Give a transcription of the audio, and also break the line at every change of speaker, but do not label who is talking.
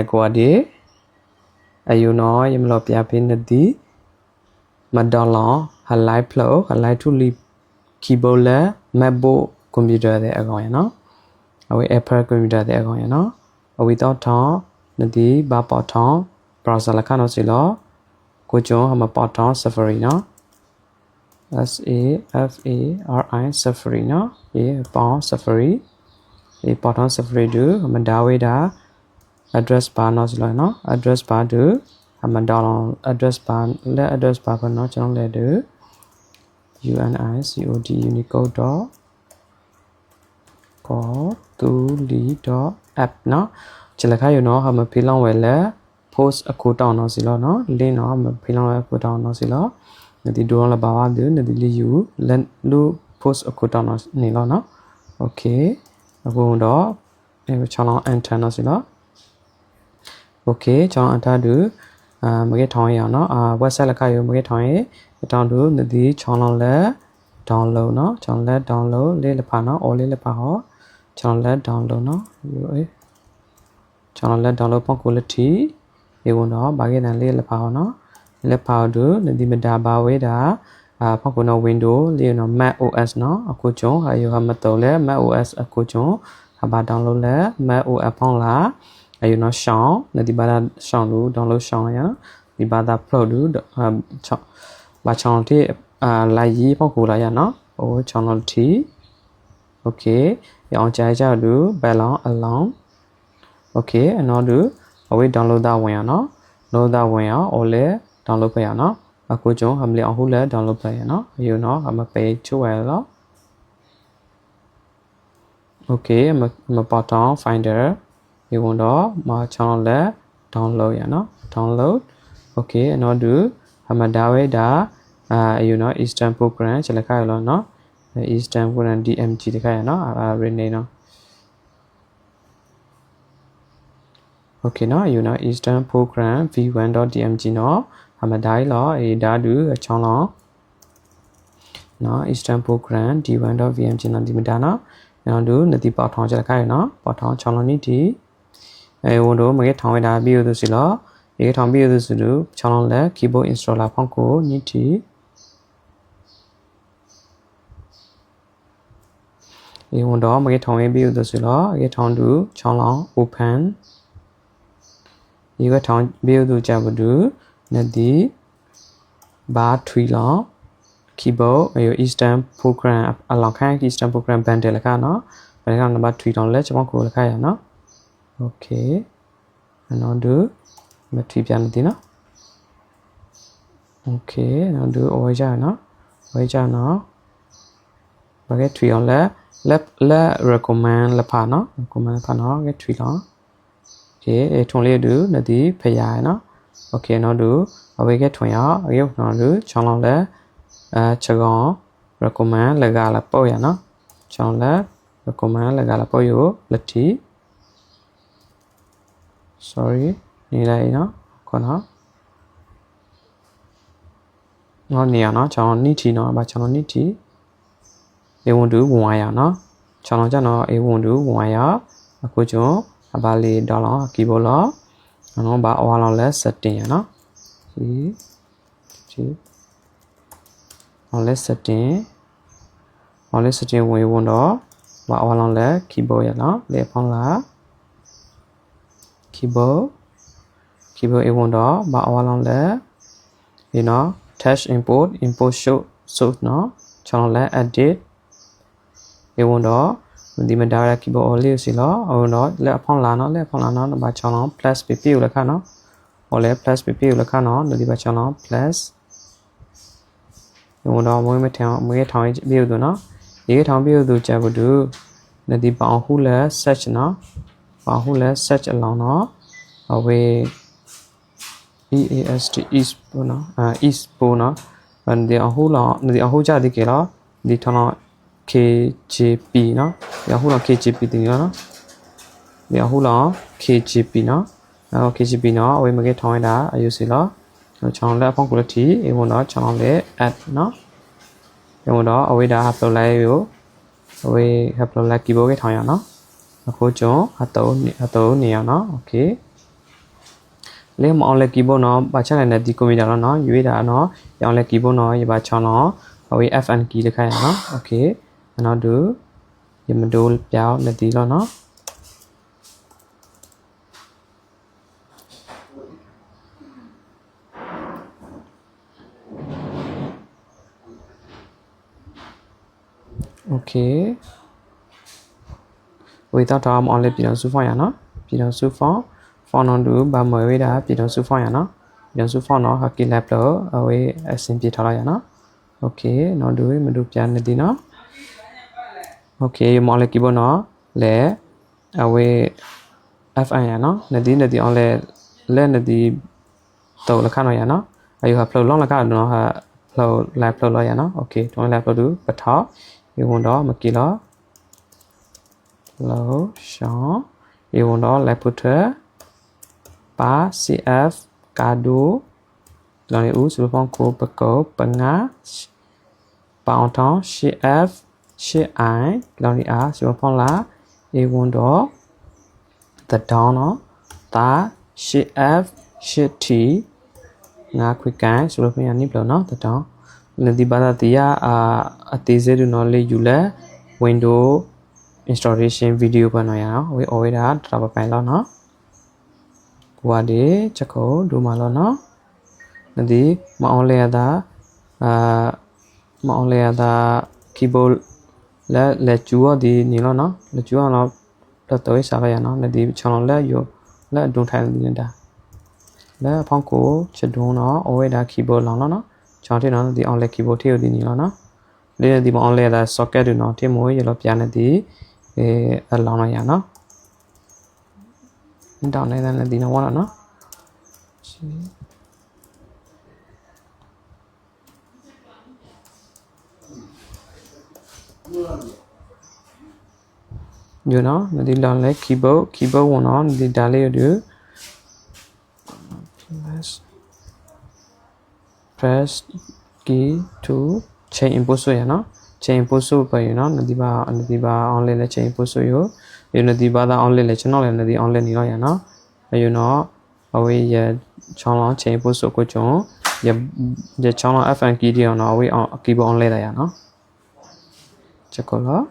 Guadi Ayuno Yamlopia Pinadi Madalon Halai Plo Halai to leap Kibola Mabo computer the Agoyano Away Apple computer the Agoyano or without Tom Nadi Bapoton Brasalacano Silo Kujo Hamapoton Safarino SAFARI Safarino A Bon Safari A Poton Safari do Madawida address bar no no address bar do Hamadalon address bar let address bar no channel let do UNICOD Unicode dot co to lead dot app no chilaka you know hama pilong wele post a code down no silo no link no hama pilong wele code down no silo nadi do la bawa do nadi li you len lu post a code down no ni lo no okay ako do channel enter no silo okay channel enter do mage thong ya no website la ka yo mage thong ye down do nadi channel le download no channel le download le la pa no or le la pa ho channel le download no yo channel le download pon quality e won no ba ge dan le la pa ho no le pa do nadi meda ba we da pon ko no window le no Mac OS no ako chon ha yo ha ma to le Mac OS ako chon ha ba download le Mac OS pon la ayo no shang nadi ba da shang lu download shang ya di ba da pro do ba channel ti la yi pon ko la ya no o channel ti okay yong chai cha do balance along okay and do away download that one no load that one or le download pa ya no ako chon ham le hu le download pa ya no ayo no ham pe chu wa lo okay ma button finder you want to ma channel le download ya no download okay and do ham da we da you know Eastern program chela ka lo no Eastern program DMG တခါရနော်rename နော် okay နော် you know Eastern program v1.dmg နော်အမဒိုင်လောအေဒါဒူအချောင်းလောနော် Eastern program d1.vmg နော်ဒီမတာနော်နော်ဒူနတိပေါထောင်းချက်ခိုင်နော်ပေါထောင်းချောင်းလောနီဒီဝန်တို့မကေထောင်းဝဒါပြီးလို့စီလောအေထောင်းပြီးလို့စီလို့ချောင်းလောလက် keyboard installer ဖောင်းကိုနီတီအေဝန်တော့မကေထောင်းပြီးလို့စီလောအေထောင်းဒူချောင်းလော open ဒီကထောင်းပြီးလို့ကြဘူးဒူနဒီဘာထွီလော keyboard အယ Eastern program အလောင်းခိုင်း Eastern program bundle လကနော်ဘယ်ကနံပါတ်ထွီလောလဲကျွန်တော်ကိုလခရနော် okay နော်ဒူမထွီပြန်နေနော် okay နော်ဒူအဝေးကြနော်ဝေးကြနော်ဘာကထွီအောင်လဲ recommend လဖာနော် recommend ဖာနော်ကထွီလော okay ထုံလေးဒူနဒီဖယားနော် okay နော်ဒူအဝေးကထွင်ရရုပ်နော်ဒူချောင်းလောလဲချကောင် recommend လကလာပေါ့ရနော်ချောင်းလဲ recommend လကလာပေါ့ယောလက်တီ sorry နေလိုက်နော်ခေါနော်နော်နေရနော်ချောင်းနီတီနော်ဘာချောင်းနီတီအေဝန်ဒူဝင်ရနော်ချောင်းကြနော်အေဝန်ဒူဝင်ရအခုကျွန်းအပါလေးဒေါ်လာကီဘိုလာနော်ဘာအဝါလောလဲ setting ရနော်ဒီon settingဝင်ဝန်တော့ဘာအဝါလောလဲ keyboard ရနော်လေဖောင်းလာ keyboard အဝန်တော့ဘာအဝါလောလဲဒီနော် touch import show source နော်ချောင်းလဲ edit အဝန်တော့ဒီမှာ direct keyboard လေးစီလောအဝန်တော့လက်ဖောင်းလာနော်ဘာချောင်းလော plus pp ကိုလက်ခနော်ဟောလဲ plus pp ကိုလက်ခနော်ဒီဘာချောင်းလော plus ဝန်တော့မွေးမထောင်ပြီးတော့နော်ဒီထောင်ပြီးတော့ကြဘူးတူနဒီပေါင်ဟုလဲ search နော်ပေါင်ဟုလဲ search အလောင်းနော်အဝေး EAST is ပေါ့နော်is ပေါ့နော်ဒီအဟုလောဒီအဟုကြဒီကေလောဒီထောင် KJP နော်ဒီအဟုလော KJP တင်နော်ဒီအဟုလော KJP နော်KJP နော်အဝေးမကေထောင်းရတာအယူစီလောချောင်းလက်ဖုန်း quality အေဝန်တော့ချောင်းလက် add နော်အေဝန်တော့အဝေးဒါဟပ်လိုက်ရောအဝေးဟပ်လိုက် keyboard ကထောင်းရနော်အခုကျုံအတုံးနေရနော် okay လေမအောင်လေ keyboard နော်ဘာချက်လိုက်နေဒီကွန်ပျူတာနော်ရွေးတာနော်ရောင်းလေ keyboard နော်ရပါချောင်းနော်ဟို FN key လေးခိုင်းရနော် okay နောက်တူရမတိုးပြောင်းလက်ဒီတော့နော် okay ဝေတော့တော့မအောင်လေပြည်တော်စုဖောင်းရနော်ပြည်တော်စုဖောင်းဖောင်းတော့တူဘာမဝေးတာပြည်တော်စုဖောင်းရနော်ပြည်တော်စုဖောင်းနော် hockey lab လို့အဝေးအစင်ပြထားလိုက်ရနော် okay နောက်တူမတူပြန်နေဒီနော် okay မအောင်လေ keyboard နော်လဲအဝေး FN ရနော်နေဒီအောင်လေလဲနေဒီတော့လခနော်ရနော်အယူဟာ flow လောင်းလခနော်ဟာ flow live flow လောရနော် okay တွန်း live flow တူပထောက်ဒီဝန်တော့မကီလော flow ရှောင်းဒီဝန်တော့ live footer ပါ CF ကာဒိုလောင်းဦးစလိုဖုန်းကိုပကောပငါပေါင်ထောင်း CF 8i လောင်းအားစလိုဖုန်းလာဒီဝန်တော့ the down နော်တာ CF 8t ငါခွေကန်ဆိုလို့ပြန်နိပလို့နော်တတောင်းလဒီဘာသာတရားအသေးစိတ်နော်လေယူလဲ window installation video ပါနော်ရအောင်ဝေ always တာတော့ပိုင်လို့နော်ကိုကဒီချက်ကိုဒူမာလို့နော်လဒီမအောင်လဲတာမအောင်လဲတာ keyboard လဲကျူဒီနေလို့နော်လဲကျူအောင်တော့တော့စားလိုက်ရနော်လဒီချောင်းလဲယူလဲဒုံထိုင်နေတာလဲဖောင်းကိုချက်ဒုံနော်အဝဲတာ keyboard လောင်းနော်ချောင်းထနော်ဒီ online keyboard ထိဒီနီလောနော်လေဒီမ online တာ socket ဒုနော်တင်မိုးရလောပြန်နေဒီအလောင်းရနော်တောင်းနေတဲ့ဒီနော်ဝါနော်you know ဒီလောင်းလဲ keyboard ဝန်နော်ဒီဒါလေးရ press key to change input ဆိုရနော် change input ဆိုပဲရနော်ဒီပါ online လဲ change input ဆိုရဒီပါသာ online လဲကျွန်တော်လည်းဒီ online နေတော့ရနော်you know အဝေးရချောင်းလောင်း change input ဆိုကိုကျွန်ရချောင်းလောင်း FN key ဒီအောင်နော်အဝေး keyboard online လာရနော်ချက်ကောလား